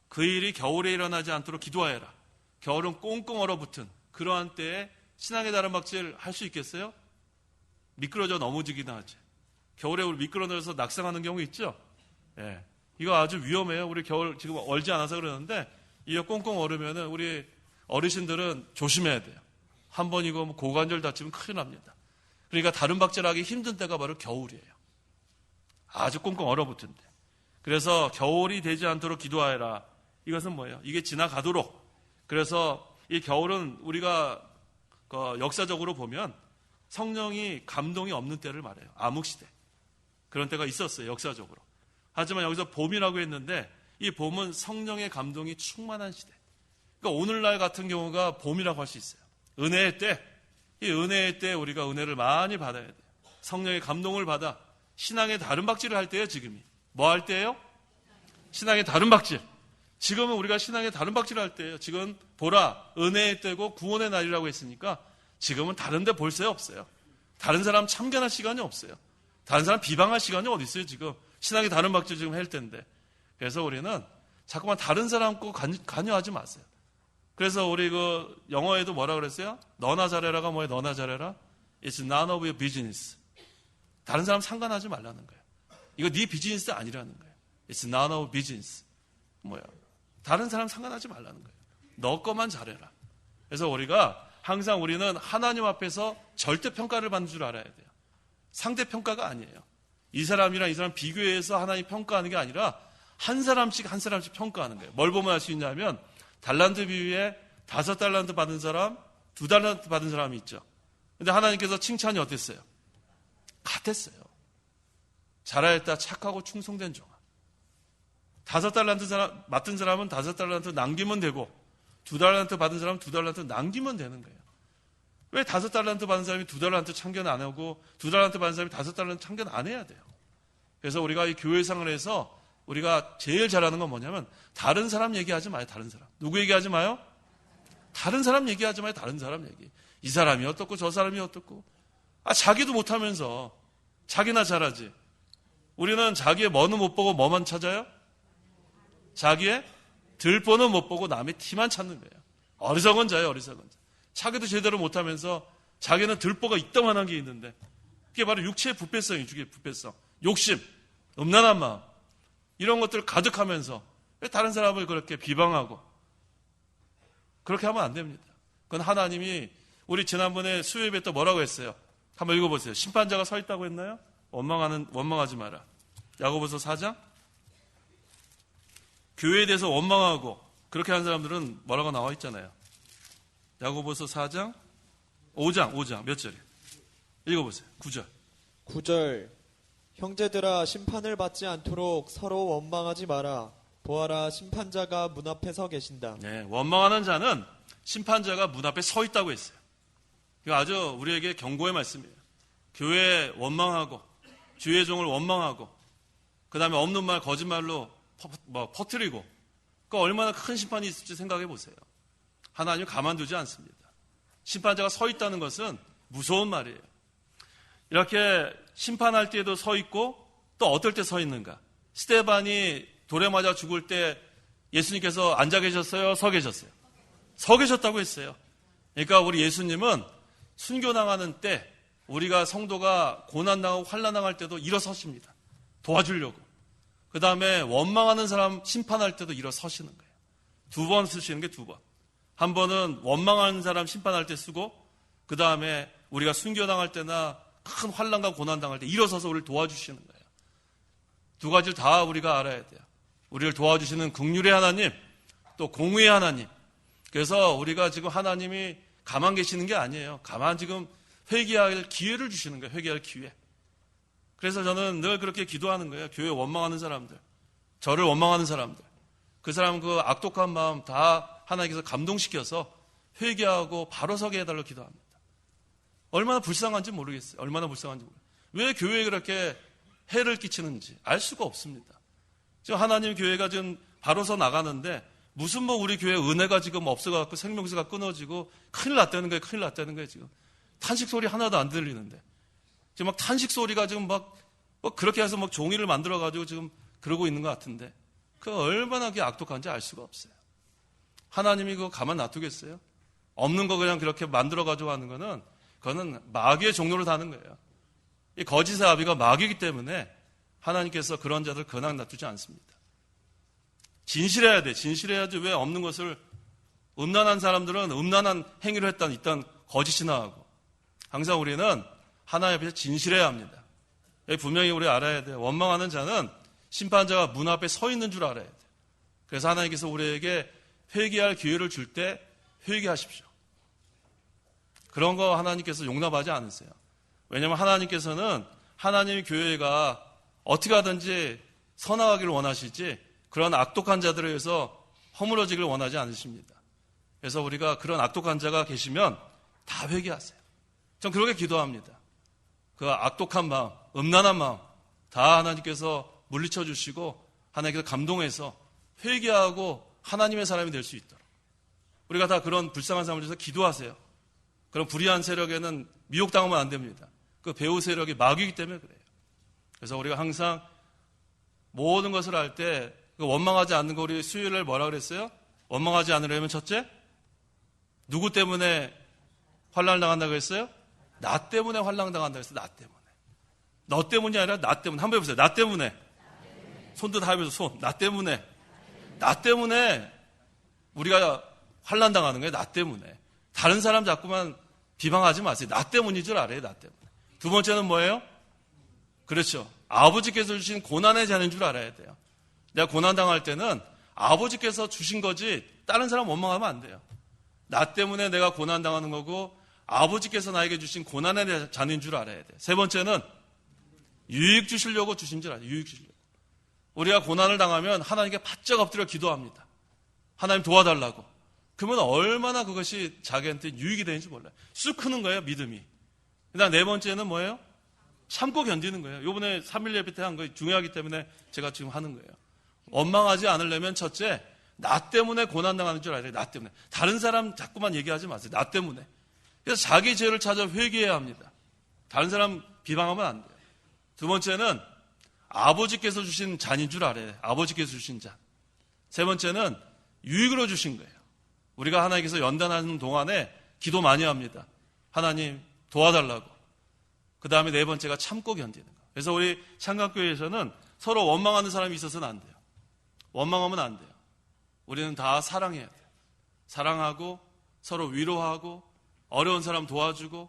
[SPEAKER 1] 그 일이 겨울에 일어나지 않도록 기도하여라. 겨울은 꽁꽁 얼어붙은 그러한 때에 신앙의 다른 박질 할 수 있겠어요? 미끄러져 넘어지기나 하지. 겨울에 우리 미끄러져서 낙상하는 경우 있죠? 예. 이거 아주 위험해요. 우리 겨울 지금 얼지 않아서 그러는데 이거 꽁꽁 얼으면은 우리 어르신들은 조심해야 돼요. 한번 이거 고관절 다치면 큰일 납니다. 그러니까 다른 박질하기 힘든 때가 바로 겨울이에요. 아주 꽁꽁 얼어붙은 때. 그래서 겨울이 되지 않도록 기도하여라. 이것은 뭐예요? 이게 지나가도록. 그래서 이 겨울은 우리가 역사적으로 보면 성령이 감동이 없는 때를 말해요. 암흑시대. 그런 때가 있었어요. 역사적으로. 하지만 여기서 봄이라고 했는데 이 봄은 성령의 감동이 충만한 시대. 그러니까 오늘날 같은 경우가 봄이라고 할 수 있어요. 은혜의 때. 이 은혜의 때 우리가 은혜를 많이 받아야 돼요. 성령의 감동을 받아 신앙의 다른 박질을 할 때예요. 지금이. 뭐 할 때예요? 신앙의 다른 박질. 지금은 우리가 신앙의 다른 박질을 할 때예요. 지금 보라 은혜의 때고 구원의 날이라고 했으니까 지금은 다른 데 볼 새 없어요. 다른 사람 참견할 시간이 없어요. 다른 사람 비방할 시간이 어디 있어요. 지금 신앙의 다른 박질 지금 할 때인데. 그래서 우리는 자꾸만 다른 사람 거 관여하지 마세요. 그래서 우리 그 영어에도 뭐라 그랬어요? 너나 잘해라가 뭐예요? 너나 잘해라. It's none of your business. 다른 사람 상관하지 말라는 거예요. 이거 네 비즈니스 아니라는 거예요. It's none of business. 뭐야? 다른 사람 상관하지 말라는 거예요. 너 거만 잘해라. 그래서 우리가 항상 우리는 하나님 앞에서 절대 평가를 받는 줄 알아야 돼요. 상대 평가가 아니에요. 이 사람이랑 이 사람 비교해서 하나님 평가하는 게 아니라 한 사람씩 평가하는 거예요. 뭘 보면 알 수 있냐면 달란트 비유에 5달란트 받은 사람, 2달란트 받은 사람이 있죠. 근데 하나님께서 칭찬이 어땠어요? 같았어요. 잘하였다 착하고 충성된 종아. 5달란트 맡은 사람은 5달란트 남기면 되고 2달란트 받은 사람은 2달란트 남기면 되는 거예요. 왜 5달란트 받은 사람이 2달란트 참견 안 하고 2달란트 받은 사람이 5달란트 참견 안 해야 돼요. 그래서 우리가 이 교회 생활에서 우리가 제일 잘하는 건 뭐냐면 다른 사람 얘기하지 마요. 다른 사람. 누구 얘기하지 마요? 다른 사람 얘기하지 마요. 다른 사람 얘기. 이 사람이 어떻고 저 사람이 어떻고. 자기도 못하면서 자기나 잘하지. 우리는 자기의 뭐는 못 보고 뭐만 찾아요? 자기의 들보는 못 보고 남의 티만 찾는 거예요. 어리석은 자예요. 어리석은 자. 자기도 제대로 못하면서 자기는 들보가 이따만한 게 있는데 그게 바로 육체의 부패성이죠. 부패성. 욕심, 음란한 마음 이런 것들 가득하면서 왜 다른 사람을 그렇게 비방하고 그렇게 하면 안 됩니다. 그건 하나님이 우리 지난번에 수요예배 때 뭐라고 했어요? 한번 읽어보세요. 심판자가 서 있다고 했나요? 원망하지 마라. 야고보서 4장. 교회에 대해서 원망하고 그렇게 하는 사람들은 뭐라고 나와 있잖아요. 야고보서 4장 5장 몇 절이에요? 읽어보세요. 9절.
[SPEAKER 3] 9절 형제들아 심판을 받지 않도록 서로 원망하지 마라. 보아라 심판자가 문 앞에 서 계신다.
[SPEAKER 1] 네, 원망하는 자는 심판자가 문 앞에 서 있다고 했어요. 이거 아주 우리에게 경고의 말씀이에요. 교회에 원망하고 주의 종을 원망하고 그 다음에 없는 말 거짓말로 퍼뜨리고 그 얼마나 큰 심판이 있을지 생각해 보세요. 하나님 가만두지 않습니다. 심판자가 서 있다는 것은 무서운 말이에요. 이렇게 심판할 때에도 서 있고 또 어떨 때 서 있는가? 스데반이 돌에 맞아 죽을 때 예수님께서 앉아 계셨어요? 서 계셨어요? 서 계셨다고 했어요. 그러니까 우리 예수님은 순교당하는 때 우리가 성도가 고난당하고 환난당할 때도 일어서십니다. 도와주려고. 그 다음에 원망하는 사람 심판할 때도 일어서시는 거예요. 2번 쓰시는 게 2번. 한 번은 원망하는 사람 심판할 때 쓰고 그 다음에 우리가 순교당할 때나 큰 환난과 고난당할 때 일어서서 우리를 도와주시는 거예요. 두 가지를 다 우리가 알아야 돼요. 우리를 도와주시는 긍휼의 하나님, 또 공의의 하나님. 그래서 우리가 지금 하나님이 가만 계시는 게 아니에요. 가만 지금 회개할 기회를 주시는 거예요. 회개할 기회. 그래서 저는 늘 그렇게 기도하는 거예요. 교회 원망하는 사람들, 저를 원망하는 사람들, 그 사람 그 악독한 마음 다 하나님께서 감동시켜서 회개하고 바로 서게 해달라고 기도합니다. 얼마나 불쌍한지 모르겠어요. 얼마나 불쌍한지 모르겠어요. 왜 교회에 그렇게 해를 끼치는지 알 수가 없습니다. 지금 하나님 교회가 지금 바로 서 나가는데 무슨 우리 교회 은혜가 지금 없어갖고 생명수가 끊어지고 큰일 났다는 거예요. 큰일 났다는 거예요. 지금 탄식 소리 하나도 안 들리는데 지금 막 탄식 소리가 지금 막 그렇게 해서 막 종이를 만들어가지고 지금 그러고 있는 것 같은데 그 얼마나 그게 악독한지 알 수가 없어요. 하나님이 그거 가만 놔두겠어요? 없는 거 그냥 그렇게 만들어가지고 하는 거는 그거는 마귀의 종로를 다는 거예요. 이 거짓의 아비가 마귀이기 때문에 하나님께서 그런 자들 그냥 놔두지 않습니다. 진실해야 돼. 진실해야지. 왜 없는 것을 음란한 사람들은 음란한 행위를 했다는 일단 거짓이나 하고 항상 우리는 하나님 앞에서 진실해야 합니다. 분명히 우리 알아야 돼요. 원망하는 자는 심판자가 문 앞에 서 있는 줄 알아야 돼요. 그래서 하나님께서 우리에게 회개할 기회를 줄 때 회개하십시오. 그런 거 하나님께서 용납하지 않으세요. 왜냐하면 하나님께서는 하나님의 교회가 어떻게 하든지 선하기를 원하시지 그런 악독한 자들에 의해서 허물어지기를 원하지 않으십니다. 그래서 우리가 그런 악독한 자가 계시면 다 회개하세요. 전 그렇게 기도합니다. 그 악독한 마음, 음란한 마음 다 하나님께서 물리쳐 주시고 하나님께서 감동해서 회개하고 하나님의 사람이 될 수 있도록 우리가 다 그런 불쌍한 삶을 위해서 기도하세요. 그런 불의한 세력에는 미혹당하면 안 됩니다. 그 배후 세력이 마귀이기 때문에 그래요. 그래서 우리가 항상 모든 것을 할 때 원망하지 않는 거 우리 수요일날 뭐라 그랬어요? 원망하지 않으려면 첫째 누구 때문에 환난을 당한다고 했어요? 나 때문에 환난 당한다고 했어요. 나 때문에. 너 때문이 아니라 나 때문에. 한번 해보세요. 나 때문에. 손도 다 해보세요. 손. 나 때문에. 나 때문에 우리가 환난 당하는 거예요. 나 때문에. 다른 사람 자꾸만 비방하지 마세요. 나 때문인 줄 알아요. 나 때문에. 두 번째는 뭐예요? 그렇죠. 아버지께서 주신 고난의 자는 줄 알아야 돼요. 내가 고난 당할 때는 아버지께서 주신 거지 다른 사람 원망하면 안 돼요. 나 때문에 내가 고난 당하는 거고 아버지께서 나에게 주신 고난의 자는 줄 알아야 돼요. 세 번째는 유익 주시려고 주신 줄 알아요. 유익 주시려고. 우리가 고난을 당하면 하나님께 바짝 엎드려 기도합니다. 하나님 도와달라고. 그러면 얼마나 그것이 자기한테 유익이 되는지 몰라요. 쑥 크는 거예요. 믿음이. 그다음 네 번째는 뭐예요? 참고 견디는 거예요. 이번에 3일 예배 때 한 거 중요하기 때문에 제가 지금 하는 거예요. 원망하지 않으려면 첫째 나 때문에 고난당하는 줄 알아요. 나 때문에. 다른 사람 자꾸만 얘기하지 마세요. 나 때문에. 그래서 자기 죄를 찾아 회개해야 합니다. 다른 사람 비방하면 안 돼요. 두 번째는 아버지께서 주신 잔인 줄 알아요. 아버지께서 주신 잔. 세 번째는 유익으로 주신 거예요. 우리가 하나님께서 연단하는 동안에 기도 많이 합니다. 하나님 도와달라고. 그 다음에 네 번째가 참고 견디는 거. 그래서 우리 창각교회에서는 서로 원망하는 사람이 있어서는 안 돼요. 원망하면 안 돼요. 우리는 다 사랑해야 돼요. 사랑하고 서로 위로하고 어려운 사람 도와주고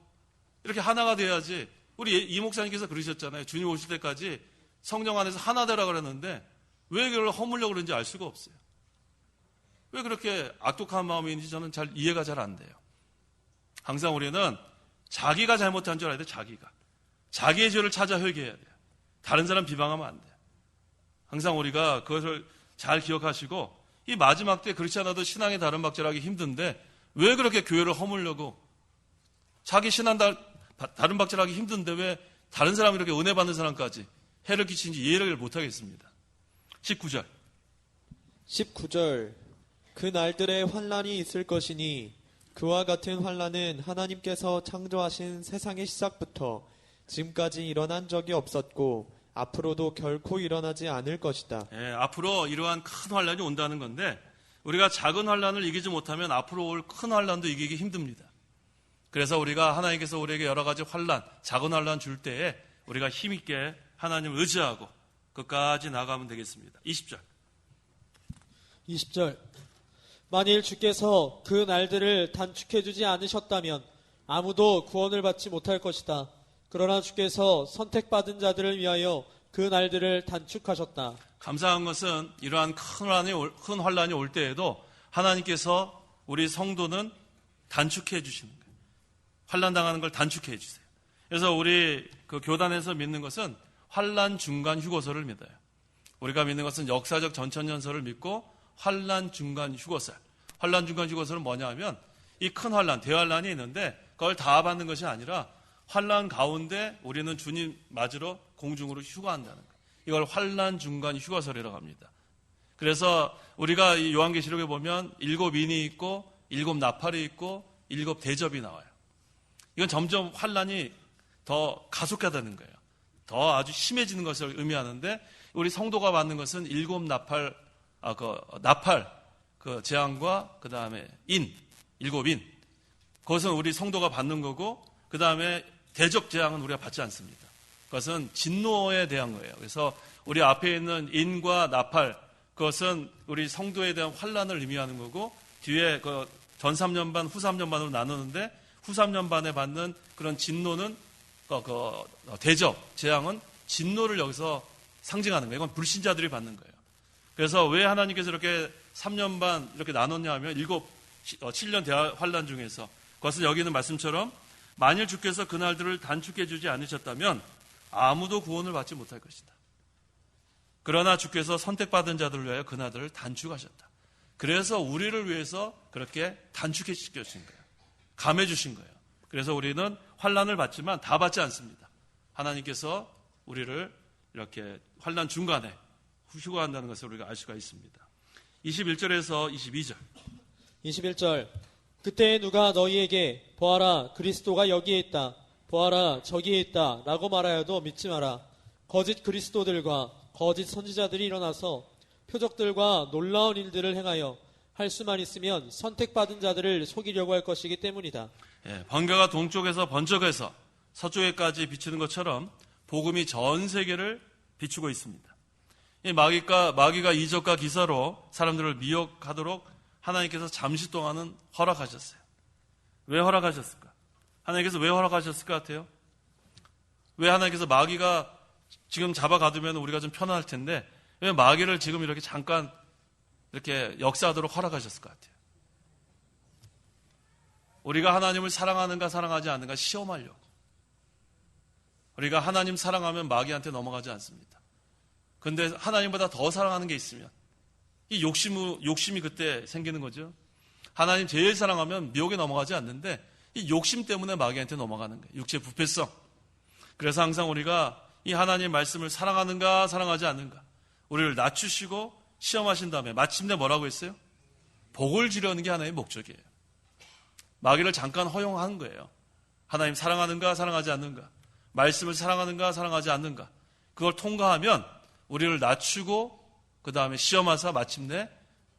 [SPEAKER 1] 이렇게 하나가 돼야지. 우리 이 목사님께서 그러셨잖아요. 주님 오실 때까지 성령 안에서 하나 되라 그랬는데 왜 그걸 허물려고 그런지 알 수가 없어요. 왜 그렇게 악독한 마음인지 저는 잘 이해가 잘 안 돼요. 항상 우리는 자기가 잘못한 줄 알아야 돼요. 자기의 죄를 찾아 회개해야 돼요. 다른 사람 비방하면 안 돼요. 항상 우리가 그것을 잘 기억하시고 이 마지막 때 그렇지 않아도 신앙의 다른 박질하기 힘든데 왜 그렇게 교회를 허물려고 자기 신앙 다른 박질하기 힘든데 왜 다른 사람 이렇게 은혜 받는 사람까지 해를 끼치는지 이해를 못하겠습니다. 19절
[SPEAKER 3] 19절 그 날들에 환란이 있을 것이니 그와 같은 환란은 하나님께서 창조하신 세상의 시작부터 지금까지 일어난 적이 없었고 앞으로도 결코 일어나지 않을 것이다.
[SPEAKER 1] 예, 앞으로 이러한 큰 환란이 온다는 건데 우리가 작은 환란을 이기지 못하면 앞으로 올 큰 환란도 이기기 힘듭니다. 그래서 우리가 하나님께서 우리에게 여러 가지 환란, 작은 환란 줄 때에 우리가 힘있게 하나님을 의지하고 끝까지 나가면 되겠습니다. 20절
[SPEAKER 4] 20절 만일 주께서 그 날들을 단축해 주지 않으셨다면 아무도 구원을 받지 못할 것이다. 그러나 주께서 선택받은 자들을 위하여 그 날들을 단축하셨다.
[SPEAKER 1] 감사한 것은 이러한 큰 환란이 올 때에도 하나님께서 우리 성도는 단축해 주시는 거예요. 환란 당하는 걸 단축해 주세요. 그래서 우리 그 교단에서 믿는 것은 환란 중간 휴거설을 믿어요. 우리가 믿는 것은 역사적 전천년설을 믿고 환란 중간 휴거설. 환란 중간 휴거설은 뭐냐 하면 이 큰 환란, 대환란이 있는데 그걸 다 받는 것이 아니라 환란 가운데 우리는 주님 맞으러 공중으로 휴거한다는 거예요. 이걸 환란 중간 휴거설이라고 합니다. 그래서 우리가 이 요한계시록에 보면 7 인이 있고 7 나팔이 있고 7 대접이 나와요. 이건 점점 환란이 더 가속화되는 거예요. 더 아주 심해지는 것을 의미하는데 우리 성도가 받는 것은 7 나팔, 그 재앙과 그 다음에 7인. 그것은 우리 성도가 받는 거고 그 다음에 대적 재앙은 우리가 받지 않습니다. 그것은 진노에 대한 거예요. 그래서 우리 앞에 있는 인과 나팔, 그것은 우리 성도에 대한 환란을 의미하는 거고 뒤에 그 전 3년반, 후 3년반으로 나누는데 후 3년반에 받는 그런 진노는 대적, 재앙은 진노를 여기서 상징하는 거예요. 이건 불신자들이 받는 거예요. 그래서 왜 하나님께서 이렇게 3년 반 이렇게 나눴냐 하면 7년 대화 환란 중에서 그것은 여기 있는 말씀처럼 만일 주께서 그날들을 단축해 주지 않으셨다면 아무도 구원을 받지 못할 것이다. 그러나 주께서 선택받은 자들을 위하여 그날들을 단축하셨다. 그래서 우리를 위해서 그렇게 단축해 주신 거예요. 감해 주신 거예요. 그래서 우리는 환란을 받지만 다 받지 않습니다. 하나님께서 우리를 이렇게 환란 중간에 휴거한다는 것을 우리가 알 수가 있습니다. 21절에서 22절
[SPEAKER 4] 21절 그때 누가 너희에게 보아라 그리스도가 여기에 있다 보아라 저기에 있다 라고 말하여도 믿지 마라. 거짓 그리스도들과 거짓 선지자들이 일어나서 표적들과 놀라운 일들을 행하여 할 수만 있으면 선택받은 자들을 속이려고 할 것이기 때문이다.
[SPEAKER 1] 예, 번개가 동쪽에서 번쩍해서 서쪽에까지 비추는 것처럼 복음이 전 세계를 비추고 있습니다. 이 마귀가 이적과 기사로 사람들을 미혹하도록 하나님께서 잠시 동안은 허락하셨어요. 왜 허락하셨을까? 하나님께서 왜 허락하셨을 것 같아요? 왜 하나님께서 마귀가 지금 잡아가두면 우리가 좀 편안할 텐데 왜 마귀를 지금 이렇게 잠깐 이렇게 역사하도록 허락하셨을 것 같아요? 우리가 하나님을 사랑하는가 사랑하지 않는가 시험하려고. 우리가 하나님 사랑하면 마귀한테 넘어가지 않습니다. 그런데 하나님보다 더 사랑하는 게 있으면 이 욕심이 그때 생기는 거죠. 하나님 제일 사랑하면 미혹에 넘어가지 않는데 이 욕심 때문에 마귀한테 넘어가는 거예요. 육체의 부패성. 그래서 항상 우리가 이 하나님 말씀을 사랑하는가 사랑하지 않는가 우리를 낮추시고 시험하신 다음에 마침내 뭐라고 했어요? 복을 주려는 게 하나님의 목적이에요. 마귀를 잠깐 허용하는 거예요. 하나님 사랑하는가 사랑하지 않는가 말씀을 사랑하는가 사랑하지 않는가 그걸 통과하면 우리를 낮추고 그 다음에 시험하사 마침내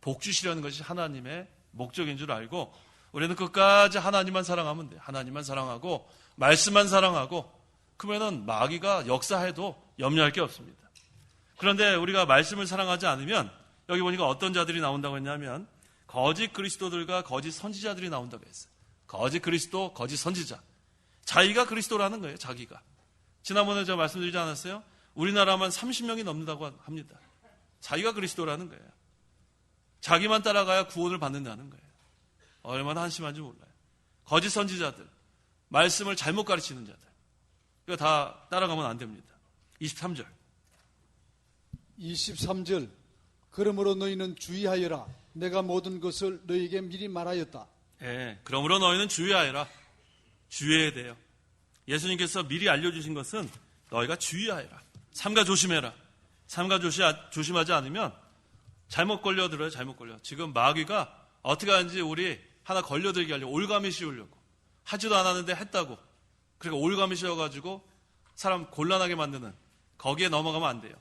[SPEAKER 1] 복 주시려는 것이 하나님의 목적인 줄 알고 우리는 끝까지 하나님만 사랑하면 돼요. 하나님만 사랑하고 말씀만 사랑하고 그러면은 마귀가 역사해도 염려할 게 없습니다. 그런데 우리가 말씀을 사랑하지 않으면 여기 보니까 어떤 자들이 나온다고 했냐면 거짓 그리스도들과 거짓 선지자들이 나온다고 했어요. 거짓 그리스도, 거짓 선지자. 자기가 그리스도라는 거예요. 자기가. 지난번에 제가 말씀드리지 않았어요? 우리나라만 30명이 넘는다고 합니다. 자기가 그리스도라는 거예요. 자기만 따라가야 구원을 받는다는 거예요. 얼마나 한심한지 몰라요. 거짓 선지자들, 말씀을 잘못 가르치는 자들, 이거 다 따라가면 안 됩니다. 23절.
[SPEAKER 2] 23절. 그러므로 너희는 주의하여라. 내가 모든 것을 너희에게 미리 말하였다.
[SPEAKER 1] 예, 그러므로 너희는 주의하여라. 주의해야 돼요. 예수님께서 미리 알려주신 것은 너희가 주의하여라. 삼가 조심해라. 삼가 조심하지 않으면 잘못 걸려들어요. 잘못 걸려. 지금 마귀가 어떻게 하는지 우리 하나 걸려들게 하려고 올가미 씌우려고. 하지도 않았는데 했다고. 그러니까 올가미 씌워가지고 사람 곤란하게 만드는, 거기에 넘어가면 안 돼요.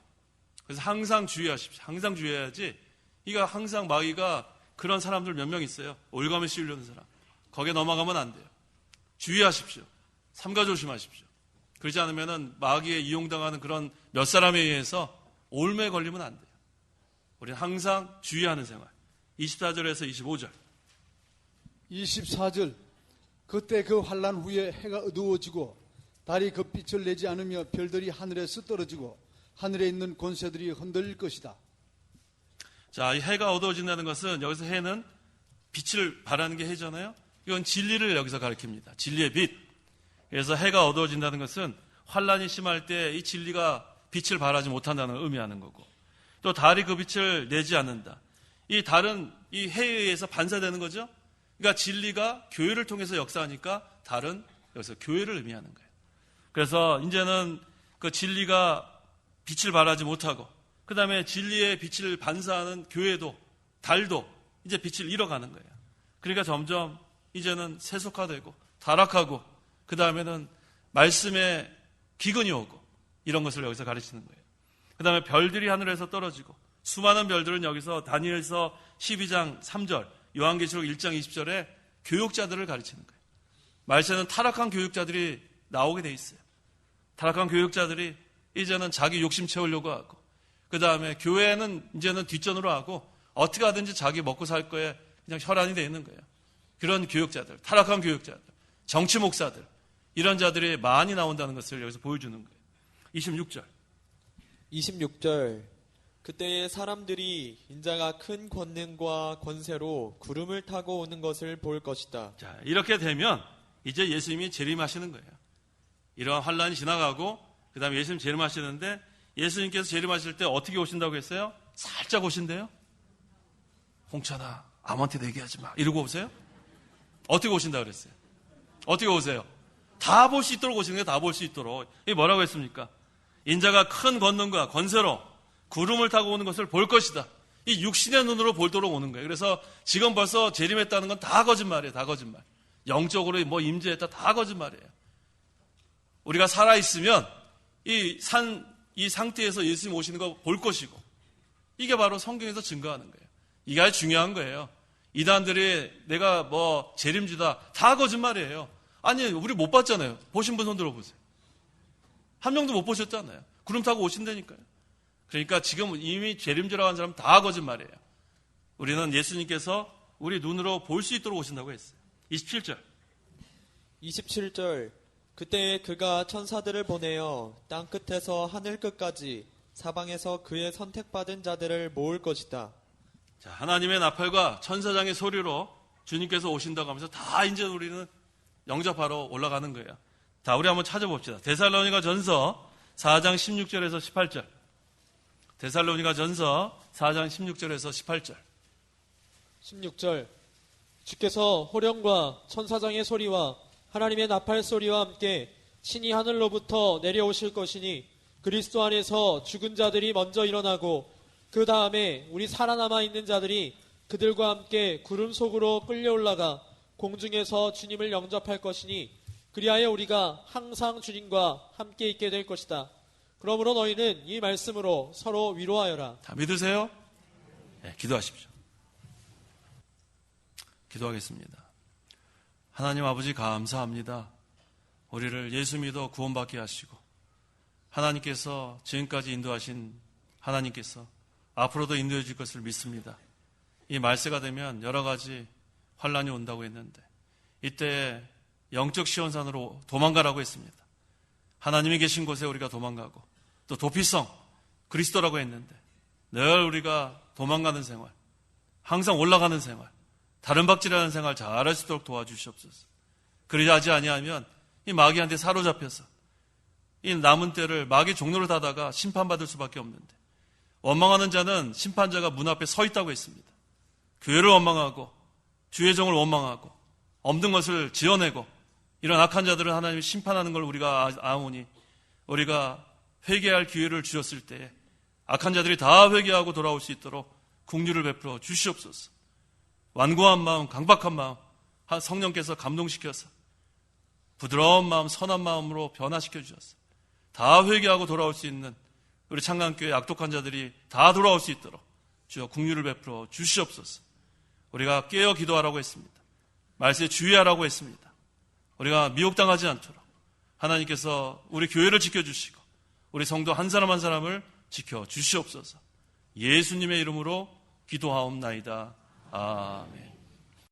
[SPEAKER 1] 그래서 항상 주의하십시오. 항상 주의해야지. 이가 항상 마귀가 그런 사람들 몇 명 있어요. 올가미 씌우려는 사람. 거기에 넘어가면 안 돼요. 주의하십시오. 삼가 조심하십시오. 그렇지 않으면은 마귀에 이용당하는 그런 몇 사람에 의해서 올매에 걸리면 안 돼요. 우리는 항상 주의하는 생활. 24절에서 25절.
[SPEAKER 2] 24절. 그때 그 환난 후에 해가 어두워지고 달이 그 빛을 내지 않으며 별들이 하늘에서 떨어지고 하늘에 있는 권세들이 흔들릴 것이다.
[SPEAKER 1] 자, 이 해가 어두워진다는 것은 여기서 해는 빛을 발하는 게 해잖아요. 이건 진리를 여기서 가리킵니다. 진리의 빛. 그래서 해가 어두워진다는 것은 환란이 심할 때 이 진리가 빛을 발하지 못한다는 걸 의미하는 거고, 또 달이 그 빛을 내지 않는다. 이 달은 이 해에 의해서 반사되는 거죠. 그러니까 진리가 교회를 통해서 역사하니까 달은 여기서 교회를 의미하는 거예요. 그래서 이제는 그 진리가 빛을 발하지 못하고, 그 다음에 진리의 빛을 반사하는 교회도, 달도 이제 빛을 잃어가는 거예요. 그러니까 점점 이제는 세속화되고 타락하고, 그 다음에는 말씀의 기근이 오고, 이런 것을 여기서 가르치는 거예요. 그 다음에 별들이 하늘에서 떨어지고, 수많은 별들은 여기서 다니엘서 12장 3절, 요한계시록 1장 20절에 교육자들을 가르치는 거예요. 말세는 타락한 교육자들이 나오게 돼 있어요. 타락한 교육자들이 이제는 자기 욕심 채우려고 하고, 그 다음에 교회는 이제는 뒷전으로 하고 어떻게 하든지 자기 먹고 살 거에 그냥 혈안이 돼 있는 거예요. 그런 교육자들, 타락한 교육자들, 정치 목사들, 이런 자들이 많이 나온다는 것을 여기서 보여주는 거예요. 26절.
[SPEAKER 3] 26절. 그때에 사람들이 인자가 큰 권능과 권세로 구름을 타고 오는 것을 볼 것이다.
[SPEAKER 1] 자, 이렇게 되면 이제 예수님이 재림하시는 거예요. 이러한 환란이 지나가고 그 다음에 예수님 재림하시는데, 예수님께서 재림하실 때 어떻게 오신다고 했어요? 살짝 오신대요. 홍찬아, 아무한테도 얘기하지 마, 이러고 오세요? 어떻게 오신다고 그랬어요? 어떻게 오세요? 다 볼 수 있도록 오시는 거예요. 다 볼 수 있도록. 이게 뭐라고 했습니까? 인자가 큰 권능과 권세로 구름을 타고 오는 것을 볼 것이다. 이 육신의 눈으로 보도록 오는 거예요. 그래서 지금 벌써 재림했다는 건 다 거짓말이에요. 다 거짓말. 영적으로 뭐 임재했다, 다 거짓말이에요. 우리가 살아있으면 이 상태에서 예수님 오시는 거 볼 것이고, 이게 바로 성경에서 증거하는 거예요. 이게 아주 중요한 거예요. 이단들이 내가 뭐 재림주다, 다 거짓말이에요. 아니, 우리 못 봤잖아요. 보신 분 손 들어보세요. 한 명도 못 보셨잖아요. 구름 타고 오신다니까요. 그러니까 지금 이미 재림주라고 하는 사람은 다 거짓말이에요. 우리는 예수님께서 우리 눈으로 볼 수 있도록 오신다고 했어요. 27절.
[SPEAKER 3] 27절. 그때에 그가 천사들을 보내어 땅 끝에서 하늘 끝까지 사방에서 그의 선택받은 자들을 모을 것이다.
[SPEAKER 1] 자, 하나님의 나팔과 천사장의 소리로 주님께서 오신다고 하면서 다 이제 우리는 영접하러 올라가는 거예요. 자, 우리 한번 찾아봅시다. 데살로니가 전서 4장 16절에서 18절. 데살로니가 전서 4장 16절에서 18절.
[SPEAKER 4] 16절. 주께서 호령과 천사장의 소리와 하나님의 나팔 소리와 함께 친히 하늘로부터 내려오실 것이니, 그리스도 안에서 죽은 자들이 먼저 일어나고 그 다음에 우리 살아남아 있는 자들이 그들과 함께 구름 속으로 끌려 올라가 공중에서 주님을 영접할 것이니, 그리하여 우리가 항상 주님과 함께 있게 될 것이다. 그러므로 너희는 이 말씀으로 서로 위로하여라.
[SPEAKER 1] 다 믿으세요? 네, 기도하십시오. 기도하겠습니다. 하나님 아버지, 감사합니다. 우리를 예수 믿어 구원받게 하시고, 하나님께서 지금까지 인도하신 하나님께서 앞으로도 인도해 줄 것을 믿습니다. 이 말세가 되면 여러 가지 환란이 온다고 했는데 이때 영적 시온산으로 도망가라고 했습니다. 하나님이 계신 곳에 우리가 도망가고 또 도피성 그리스도라고 했는데 늘 우리가 도망가는 생활, 항상 올라가는 생활, 다른 박질하는 생활 잘할 수 있도록 도와주시옵소서. 그러지 아니하면 이 마귀한테 사로잡혀서 이 남은 때를 마귀 종로를 다다가 심판받을 수밖에 없는데 원망하는 자는 심판자가 문 앞에 서 있다고 했습니다. 교회를 원망하고 주의 종을 원망하고 없는 것을 지어내고 이런 악한 자들을 하나님이 심판하는 걸 우리가 아오니 우리가 회개할 기회를 주셨을 때에 악한 자들이 다 회개하고 돌아올 수 있도록 긍휼을 베풀어 주시옵소서. 완고한 마음, 강박한 마음 성령께서 감동시켜서 부드러운 마음, 선한 마음으로 변화시켜 주셨어요. 다 회개하고 돌아올 수 있는 우리 창간교회 악독한 자들이 다 돌아올 수 있도록 주여 긍휼을 베풀어 주시옵소서. 우리가 깨어 기도하라고 했습니다. 말세에 주의하라고 했습니다. 우리가 미혹당하지 않도록 하나님께서 우리 교회를 지켜주시고 우리 성도 한 사람 한 사람을 지켜주시옵소서. 예수님의 이름으로 기도하옵나이다. 아멘.